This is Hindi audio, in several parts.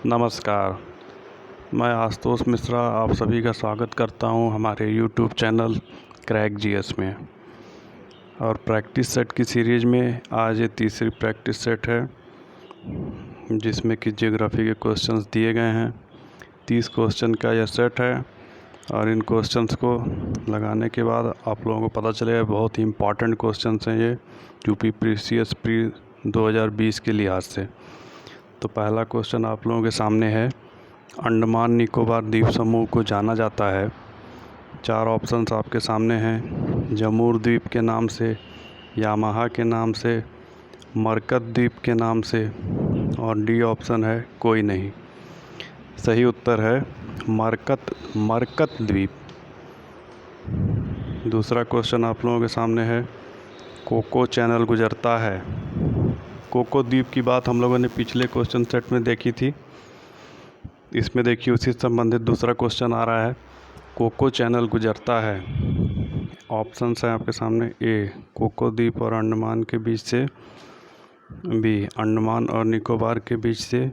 नमस्कार, मैं आशुतोष मिश्रा आप सभी का स्वागत करता हूं हमारे यूट्यूब चैनल क्रैक जीएस में। और प्रैक्टिस सेट की सीरीज़ में आज ये तीसरी प्रैक्टिस सेट है जिसमें कि ज्योग्राफी के क्वेश्चंस दिए गए हैं। 30 क्वेश्चन का यह सेट है और इन क्वेश्चंस को लगाने के बाद आप लोगों को पता चलेगा बहुत ही इम्पॉर्टेंट क्वेश्चंस हैं ये यूपी प्रीसीएस प्री 2020 के लिहाज से। तो पहला क्वेश्चन आप लोगों के सामने है, अंडमान निकोबार द्वीप समूह को जाना जाता है। 4 ऑप्शंस आपके सामने हैं, जमूर द्वीप के नाम से, यामाहा के नाम से, मरकत द्वीप के नाम से और डी ऑप्शन है कोई नहीं। सही उत्तर है मरकत द्वीप। दूसरा क्वेश्चन आप लोगों के सामने है, कोको चैनल गुजरता है। कोको द्वीप की बात हम लोगों ने पिछले क्वेश्चन सेट में देखी थी। इसमें देखिए उसी से संबंधित दूसरा क्वेश्चन आ रहा है, कोको चैनल गुजरता है। ऑप्शंस हैं आपके सामने, ए कोको द्वीप और अंडमान के बीच से, बी अंडमान और निकोबार के बीच से,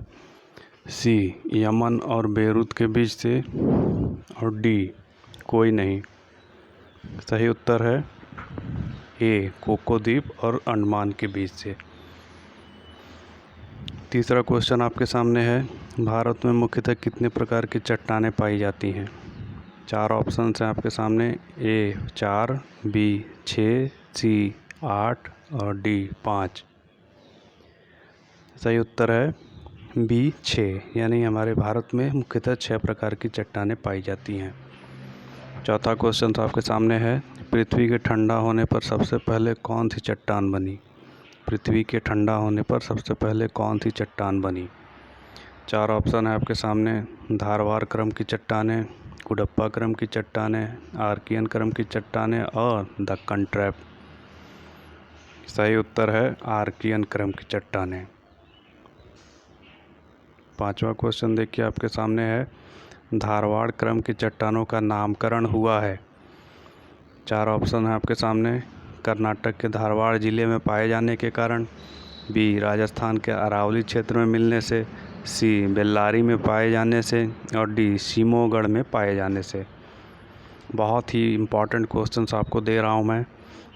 सी यमन और बेरूत के बीच से और डी कोई नहीं। सही उत्तर है ए कोको द्वीप और अंडमान के बीच से। तीसरा क्वेश्चन आपके सामने है, भारत में मुख्यतः कितने प्रकार की चट्टानें पाई जाती हैं। 4 ऑप्शंस हैं आपके सामने, ए 4, बी 6, सी 8 और डी 5। सही उत्तर है बी 6, यानी हमारे भारत में मुख्यतः 6 प्रकार की चट्टानें पाई जाती हैं। चौथा क्वेश्चन आपके सामने है, पृथ्वी के ठंडा होने पर सबसे पहले कौन सी चट्टान बनी। पृथ्वी के ठंडा होने पर सबसे पहले कौन सी चट्टान बनी। 4 ऑप्शन है आपके सामने, धारवाड़ क्रम की चट्टानें, कुडप्पा क्रम की चट्टानें, आर्कियन क्रम की चट्टानें और दक्कन ट्रैप। सही उत्तर है आर्कियन क्रम की चट्टानें। पांचवा क्वेश्चन देखिए आपके सामने है, धारवाड़ क्रम की चट्टानों का नामकरण हुआ है। 4 ऑप्शन है आपके सामने, कर्नाटक के धारवाड़ जिले में पाए जाने के कारण, बी राजस्थान के अरावली क्षेत्र में मिलने से, सी बेल्लारी में पाए जाने से और डी शिमोगढ़ में पाए जाने से। बहुत ही इम्पॉर्टेंट क्वेश्चंस आपको दे रहा हूं मैं।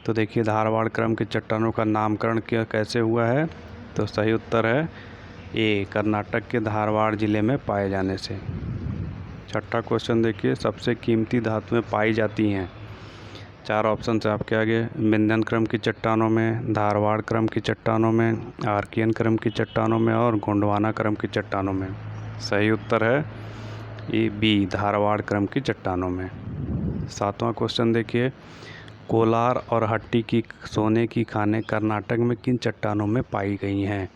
तो देखिए धारवाड़ क्रम की चट्टानों का नामकरण कैसे हुआ है, तो सही उत्तर है ए कर्नाटक के धारवाड़ जिले में पाए जाने से। छठा क्वेश्चन देखिए, सबसे कीमती धातुएं पाई जाती हैं। 4 ऑप्शन है आपके आगे, विंध्यन क्रम की चट्टानों में, धारवाड़ क्रम की चट्टानों में, आर्कियन क्रम की चट्टानों में और गोंडवाना क्रम की चट्टानों में। सही उत्तर है ए बी धारवाड़ क्रम की चट्टानों में। 7वां क्वेश्चन देखिए, कोलार और हट्टी की सोने की खानें कर्नाटक में किन चट्टानों में पाई गई हैं।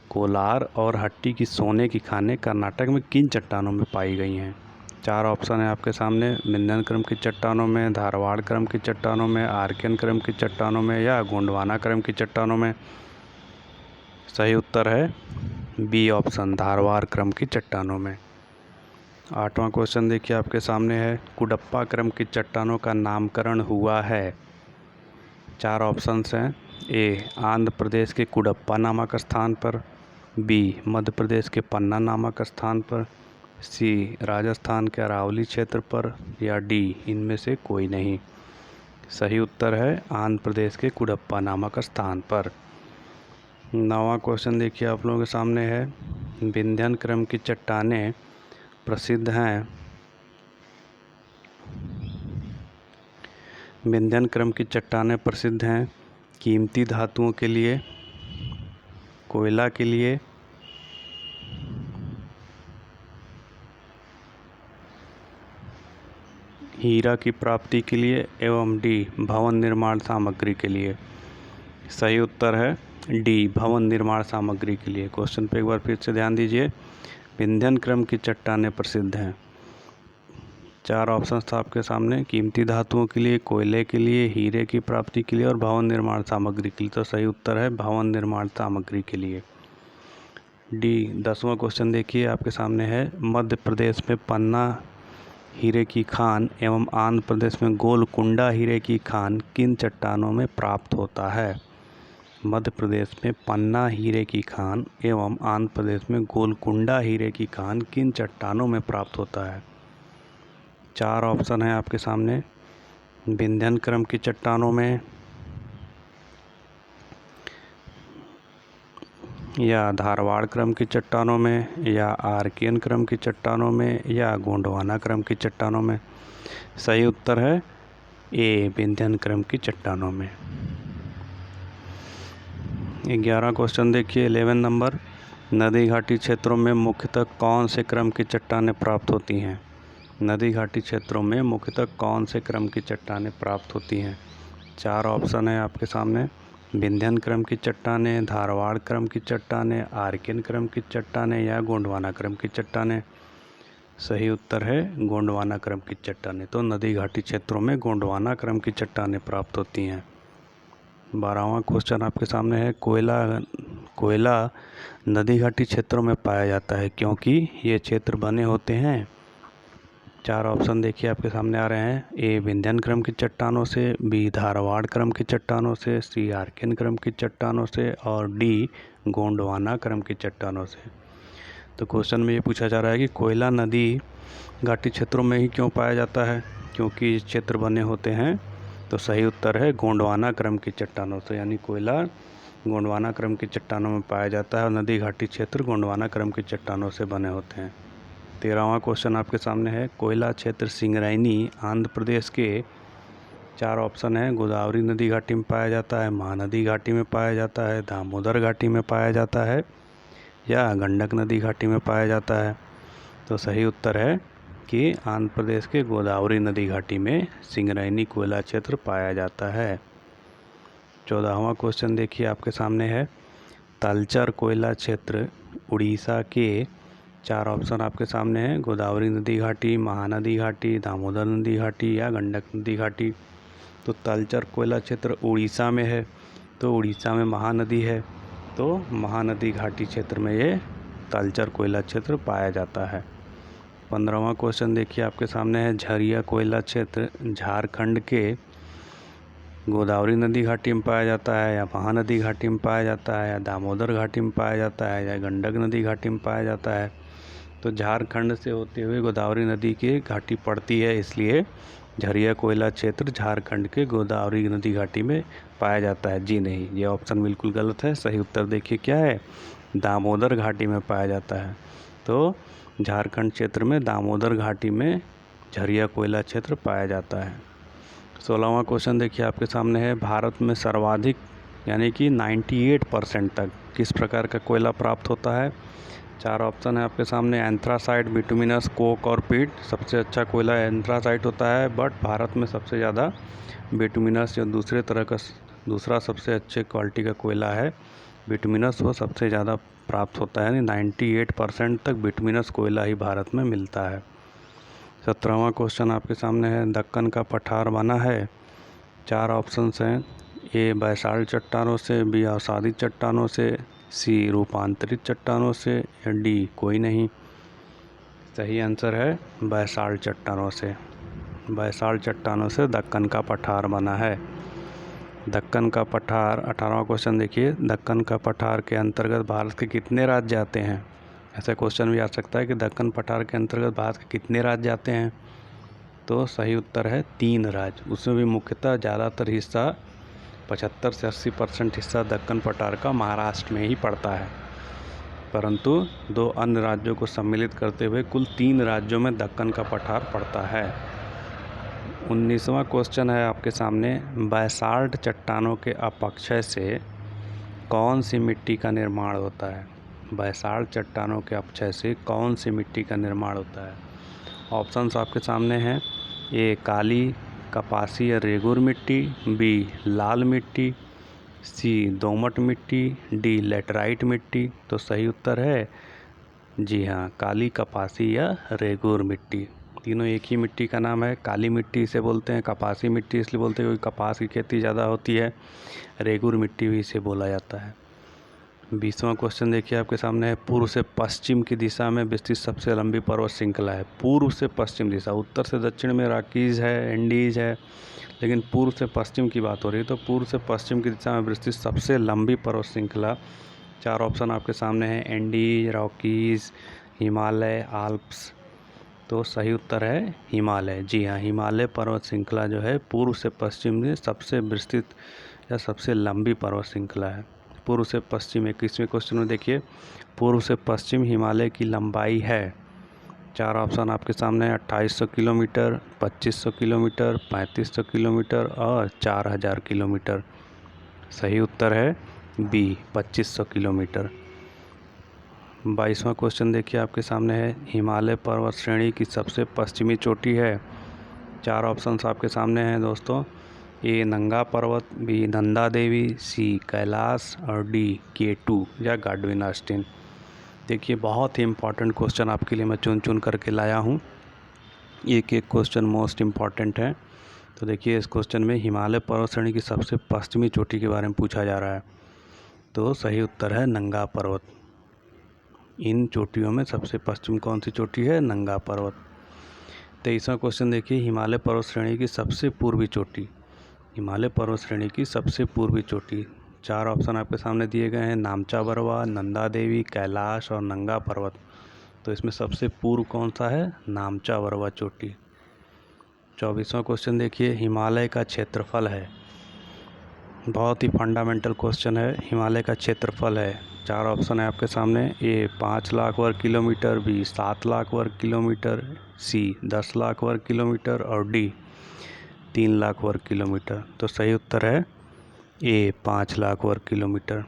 कोलार और हट्टी की सोने की खानें कर्नाटक में किन चट्टानों में पाई गई हैं। 4 ऑप्शन है आपके सामने, विंध्यन क्रम की चट्टानों में, धारवाड़ क्रम की चट्टानों में, आर्कियन क्रम की चट्टानों में या गोंडवाना क्रम की चट्टानों में। सही उत्तर है बी ऑप्शन धारवाड़ क्रम की चट्टानों में। 8वां क्वेश्चन देखिए आपके सामने है, कुडप्पा क्रम की चट्टानों का नामकरण हुआ है। 4 ऑप्शन हैं, ए आंध्र प्रदेश के कुडप्पा नामक स्थान पर, बी मध्य प्रदेश के पन्ना नामक स्थान पर, सी राजस्थान के अरावली क्षेत्र पर या डी इनमें से कोई नहीं। सही उत्तर है आंध्र प्रदेश के कुडप्पा नामक स्थान पर। 9वां क्वेश्चन देखिए आप लोगों के सामने है, विंध्यन क्रम की चट्टानें प्रसिद्ध हैं। विंध्यन क्रम की चट्टानें प्रसिद्ध हैं कीमती धातुओं के लिए, कोयला के लिए, हीरा की प्राप्ति के लिए एवं डी भवन निर्माण सामग्री के लिए। सही उत्तर है डी भवन निर्माण सामग्री के लिए। क्वेश्चन पे एक बार फिर से ध्यान दीजिए, विंध्यन क्रम की चट्टानें प्रसिद्ध हैं। 4 ऑप्शन था आपके सामने, कीमती धातुओं के लिए, कोयले के लिए, हीरे की प्राप्ति के लिए और भवन निर्माण सामग्री के लिए। तो सही उत्तर है भवन निर्माण सामग्री के लिए, डी। 10वां क्वेश्चन देखिए आपके सामने है, मध्य प्रदेश में पन्ना हीरे की खान एवं आंध्र प्रदेश में गोलकुंडा हीरे की खान किन चट्टानों में प्राप्त होता है। मध्य प्रदेश में पन्ना हीरे की खान एवं आंध्र प्रदेश में गोलकुंडा हीरे की खान किन चट्टानों में प्राप्त होता है? 4 ऑप्शन है आपके सामने। विंध्यन क्रम की चट्टानों में, या धारवाड़ क्रम की चट्टानों में, या आर्कियन क्रम की चट्टानों में, या गोंडवाना क्रम की चट्टानों में। सही उत्तर है ए, विंध्यन क्रम की चट्टानों में। 11 क्वेश्चन देखिए, 11 नंबर। नदी घाटी क्षेत्रों में मुख्यतः कौन से क्रम की चट्टानें प्राप्त होती हैं? नदी घाटी क्षेत्रों में मुख्यतः कौन से क्रम की चट्टानें प्राप्त होती हैं? 4 ऑप्शन है आपके सामने। विंध्यन क्रम की चट्टानें, धारवाड़ क्रम की चट्टानें, आर्कियन क्रम की चट्टानें, या गोंडवाना क्रम की चट्टानें। सही उत्तर है गोंडवाना क्रम की चट्टानें। तो नदी घाटी क्षेत्रों में गोंडवाना क्रम की चट्टानें प्राप्त होती हैं। 12वां क्वेश्चन आपके सामने है। कोयला नदी घाटी क्षेत्रों में पाया जाता है क्योंकि ये क्षेत्र बने होते हैं। 4 ऑप्शन देखिए आपके सामने आ रहे हैं। ए, विंध्यन क्रम की चट्टानों से, बी, धारवाड़ क्रम की चट्टानों से, सी, आर्कियन क्रम की चट्टानों से, और डी, गोंडवाना क्रम की चट्टानों से। तो क्वेश्चन में ये पूछा जा रहा है कि कोयला नदी घाटी क्षेत्रों में ही क्यों पाया जाता है? क्योंकि इस क्षेत्र बने होते हैं। तो सही उत्तर है गोंडवाना क्रम की चट्टानों से, यानी कोयला गोंडवाना क्रम की चट्टानों में पाया जाता है और नदी घाटी क्षेत्र गोंडवाना क्रम की चट्टानों से बने होते हैं। 13वां क्वेश्चन आपके सामने है। कोयला क्षेत्र सिंगरैनी आंध्र प्रदेश के, 4 ऑप्शन है। गोदावरी नदी घाटी में पाया जाता है, महानदी घाटी में पाया जाता है, दामोदर घाटी में पाया जाता है, या गंडक नदी घाटी में पाया जाता है। तो सही उत्तर है कि आंध्र प्रदेश के गोदावरी नदी घाटी में सिंगरैनी कोयला क्षेत्र पाया जाता है। 14वां क्वेश्चन देखिए आपके सामने है। तलचर कोयला क्षेत्र उड़ीसा के, 4 ऑप्शन आपके सामने हैं। गोदावरी नदी घाटी, महानदी घाटी, दामोदर नदी घाटी, या गंडक नदी घाटी। तो तलचर कोयला क्षेत्र उड़ीसा में है, तो उड़ीसा में महानदी है, तो महानदी घाटी क्षेत्र में ये तलचर कोयला क्षेत्र पाया जाता है। 15वां क्वेश्चन देखिए आपके सामने है। झरिया कोयला क्षेत्र झारखंड के गोदावरी नदी घाटी में पाया जाता है, या महानदी घाटी में पाया जाता है, या दामोदर घाटी में पाया जाता है, या गंडक नदी घाटी में पाया जाता है। तो झारखंड से होते हुए गोदावरी नदी की घाटी पड़ती है, इसलिए झरिया कोयला क्षेत्र झारखंड के गोदावरी नदी घाटी में पाया जाता है। जी नहीं, ये ऑप्शन बिल्कुल गलत है। सही उत्तर देखिए क्या है, दामोदर घाटी में पाया जाता है। तो झारखंड क्षेत्र में दामोदर घाटी में झरिया कोयला क्षेत्र पाया जाता है। 16वां क्वेश्चन देखिए आपके सामने है। भारत में सर्वाधिक यानी कि 98% तक किस प्रकार का कोयला प्राप्त होता है? 4 ऑप्शन है आपके सामने। एंथ्रासाइट, बिटुमिनस, कोक और पीट। सबसे अच्छा कोयला एंथ्रासाइट होता है, बट भारत में सबसे ज़्यादा बिटुमिनस या दूसरा सबसे अच्छे क्वालिटी का कोयला है बिटुमिनस, वो सबसे ज़्यादा प्राप्त होता है, यानी 98% तक बिटुमिनस कोयला ही भारत में मिलता है। 17वां क्वेश्चन आपके सामने है। दक्कन का पठार बना है, 4 ऑप्शंस हैं। ए, बैसाल्ट चट्टानों से, बी, अवसादी चट्टानों से, सी, रूपांतरित चट्टानों से, या डी, कोई नहीं। सही आंसर है बैसाल्ट चट्टानों से। बैसाल्ट चट्टानों से दक्कन का पठार बना है। दक्कन का पठार, 18वां क्वेश्चन देखिए। दक्कन का पठार के अंतर्गत भारत के कितने राज्य आते हैं? ऐसा क्वेश्चन भी आ सकता है कि दक्कन पठार के अंतर्गत भारत के कितने राज्य आते हैं? तो सही उत्तर है 3 राज्य। उसमें भी मुख्यतः ज़्यादातर हिस्सा 75 से 80% हिस्सा दक्कन पठार का महाराष्ट्र में ही पड़ता है, परंतु 2 अन्य राज्यों को सम्मिलित करते हुए कुल 3 राज्यों में दक्कन का पठार पड़ता है। 19वां क्वेश्चन है आपके सामने। बैसाल्ट चट्टानों के अपक्षय से कौन सी मिट्टी का निर्माण होता है? बैसाल्ट चट्टानों के अपक्षय से कौन सी मिट्टी का निर्माण होता है? ऑप्शंस आपके सामने हैं। ए, काली कपासी या रेगुर मिट्टी, बी, लाल मिट्टी, सी, दोमट मिट्टी, डी, लेटराइट मिट्टी। तो सही उत्तर है जी हाँ, काली कपासी या रेगुर मिट्टी। तीनों एक ही मिट्टी का नाम है। काली मिट्टी इसे बोलते हैं, कपासी मिट्टी इसलिए बोलते हैं क्योंकि कपास की खेती ज़्यादा होती है, रेगुर मिट्टी भी इसे बोला जाता है। 20वां क्वेश्चन देखिए आपके सामने है। पूर्व से पश्चिम की दिशा में विस्तृत सबसे लंबी पर्वत श्रृंखला है। पूर्व से पश्चिम दिशा, उत्तर से दक्षिण में रॉकीज है, एंडीज है, लेकिन पूर्व से पश्चिम की बात हो रही है तो पूर्व से पश्चिम की दिशा में विस्तृत सबसे लंबी पर्वत श्रृंखला, 4 ऑप्शन आपके सामने हैं, एंडीज, रॉकीज, हिमालय, आल्प्स। तो सही उत्तर है हिमालय। जी हाँ, हिमालय पर्वत श्रृंखला जो है पूर्व से पश्चिम में सबसे विस्तृत या सबसे लंबी पर्वत श्रृंखला है। पूर्व से पश्चिम 21वें क्वेश्चन में देखिए, पूर्व से पश्चिम हिमालय की लंबाई है, 4 ऑप्शन आपके सामने है, 2800 किलोमीटर, 2500 किलोमीटर, 3500 किलोमीटर और 4000 किलोमीटर। सही उत्तर है बी, 2500 किलोमीटर। 22वां क्वेश्चन देखिए आपके सामने है, हिमालय पर्वत श्रेणी की सबसे पश्चिमी चोटी है, 4 ऑप्शंस आपके सामने हैं दोस्तों, ए नंगा पर्वत, बी नंदा देवी, सी कैलाश और डी K2 या गाडविन ऑस्टिन। देखिए बहुत ही इम्पॉर्टेंट क्वेश्चन आपके लिए मैं चुन चुन करके लाया हूँ, एक एक क्वेश्चन मोस्ट इम्पॉर्टेंट है। तो देखिए इस क्वेश्चन में हिमालय पर्वत श्रेणी की सबसे पश्चिमी चोटी के बारे में पूछा जा रहा है, तो सही उत्तर है नंगा पर्वत। इन चोटियों में सबसे पश्चिम कौन सी चोटी है? नंगा पर्वत। 23वां क्वेश्चन देखिए, हिमालय पर्वत श्रेणी की सबसे पूर्वी चोटी, हिमालय पर्वत श्रेणी की सबसे पूर्वी चोटी, 4 ऑप्शन आपके सामने दिए गए हैं, नामचा बरवा, नंदा देवी, कैलाश और नंगा पर्वत। तो इसमें सबसे पूर्व कौन सा है? नामचा बरवा चोटी। 24वां क्वेश्चन देखिए, हिमालय का क्षेत्रफल है, बहुत ही फंडामेंटल क्वेश्चन है, हिमालय का क्षेत्रफल है, 4 ऑप्शन है आपके सामने, ए 5 लाख वर्ग किलोमीटर, बी 7 लाख वर्ग किलोमीटर, सी 10 लाख वर्ग किलोमीटर और डी 3 लाख वर्ग किलोमीटर। तो सही उत्तर है ए 5 लाख वर्ग किलोमीटर।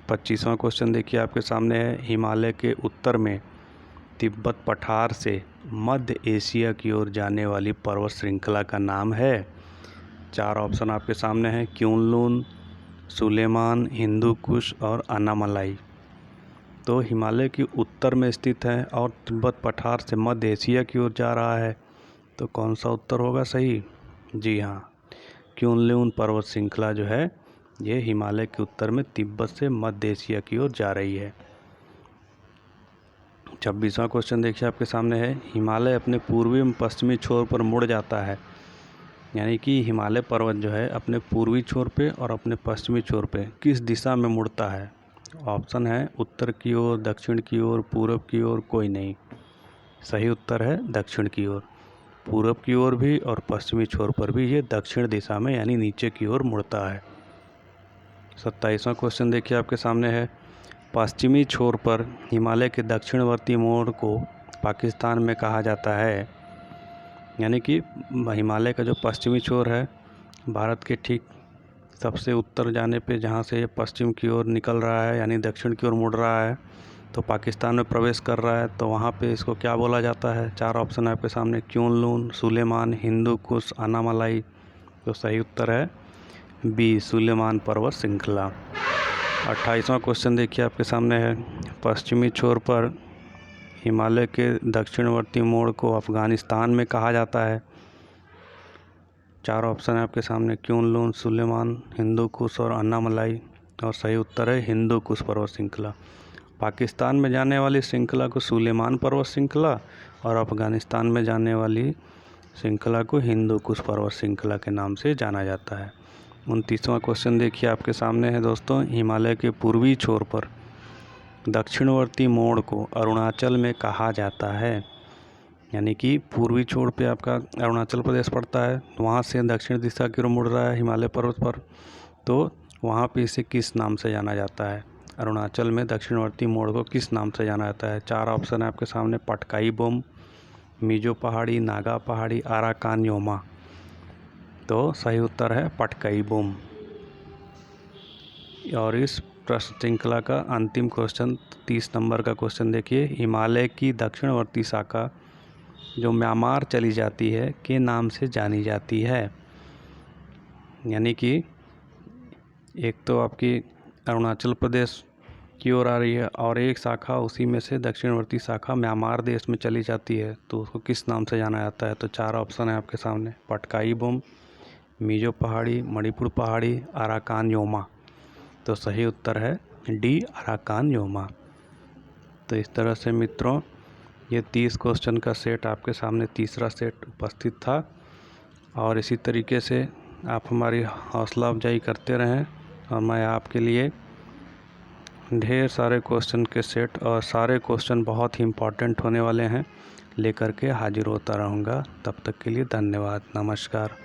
25वां क्वेश्चन देखिए आपके सामने है, हिमालय के उत्तर में तिब्बत पठार से मध्य एशिया की ओर जाने वाली पर्वत श्रृंखला का नाम है, 4 ऑप्शन आपके सामने हैं, क्यूनलुन, सुलेमान, हिंदू कुश और अन्नामलाई। तो हिमालय के उत्तर में स्थित है और तिब्बत पठार से मध्य एशिया की ओर जा रहा है, तो कौन सा उत्तर होगा सही? जी हाँ, क्यूनलुन पर्वत श्रृंखला जो है ये हिमालय के उत्तर में तिब्बत से मध्य एशिया की ओर जा रही है। 26वां क्वेश्चन देखिए आपके सामने है, हिमालय अपने पूर्वी एवं पश्चिमी छोर पर मुड़ जाता है, यानी कि हिमालय पर्वत जो है अपने पूर्वी छोर पे और अपने पश्चिमी छोर पे किस दिशा में मुड़ता है? ऑप्शन है उत्तर की ओर, दक्षिण की ओर, पूरब की ओर, कोई नहीं। सही उत्तर है दक्षिण की ओर, पूरब की ओर भी और पश्चिमी छोर पर भी ये दक्षिण दिशा में यानी नीचे की ओर मुड़ता है। 27वां क्वेश्चन देखिए आपके सामने है, पश्चिमी छोर पर हिमालय के दक्षिणवर्ती मोड़ को पाकिस्तान में कहा जाता है, यानी कि हिमालय का जो पश्चिमी छोर है भारत के ठीक सबसे उत्तर जाने पे जहाँ से ये पश्चिम की ओर निकल रहा है यानी दक्षिण की ओर मुड़ रहा है तो पाकिस्तान में प्रवेश कर रहा है, तो वहाँ पे इसको क्या बोला जाता है? 4 ऑप्शन है आपके सामने, क्यूनलुन, सुलेमान, हिंदू कुश, अन्नामलाई। तो सही उत्तर है बी, सुलेमान पर्वत श्रृंखला। 28वां क्वेश्चन देखिए आपके सामने है, पश्चिमी छोर पर हिमालय के दक्षिणवर्ती मोड़ को अफगानिस्तान में कहा जाता है, 4 ऑप्शन है आपके सामने, क्यूनलुन, सुलेमान, हिंदू कुश और अन्नामलाई। और सही उत्तर है हिंदू कुश पर्वत श्रृंखला। पाकिस्तान में जाने वाली श्रृंखला को सुलेमान पर्वत श्रृंखला और अफगानिस्तान में जाने वाली श्रृंखला को हिंदू कुश पर्वत श्रृंखला के नाम से जाना जाता है। 29वां क्वेश्चन देखिए आपके सामने है दोस्तों, हिमालय के पूर्वी छोर पर दक्षिणवर्ती मोड़ को अरुणाचल में कहा जाता है, यानी कि पूर्वी छोर पे आपका अरुणाचल प्रदेश पड़ता है, वहाँ से दक्षिण दिशा की ओर मुड़ रहा है हिमालय पर्वत पर, तो वहाँ पे इसे किस नाम से जाना जाता है? अरुणाचल में दक्षिणवर्ती मोड़ को किस नाम से जाना जाता है? 4 ऑप्शन है आपके सामने, पटकाई बोम, मिजो पहाड़ी, नागा पहाड़ी, आराकान योमा। तो सही उत्तर है पटकाई बोम। और इस प्रश्न श्रृंखला का अंतिम क्वेश्चन 30 नंबर का क्वेश्चन देखिए, हिमालय की दक्षिणवर्ती शाखा जो म्यांमार चली जाती है के नाम से जानी जाती है, यानी कि एक तो आपकी अरुणाचल प्रदेश की ओर आ रही है और एक शाखा उसी में से दक्षिणवर्ती शाखा म्यांमार देश में चली जाती है, तो उसको किस नाम से जाना जाता है? तो 4 ऑप्शन है आपके सामने, पटकाई बोम, मिजो पहाड़ी, मणिपुर पहाड़ी, आराकान योमा। तो सही उत्तर है डी, आराकान योमा। तो इस तरह से मित्रों ये 30 क्वेश्चन का सेट आपके सामने तीसरा सेट उपस्थित था और इसी तरीके से आप हमारी हौसला अफजाई करते रहें और मैं आपके लिए ढेर सारे क्वेश्चन के सेट और सारे क्वेश्चन बहुत ही इम्पोर्टेंट होने वाले हैं लेकर के हाजिर होता रहूँगा। तब तक के लिए धन्यवाद, नमस्कार।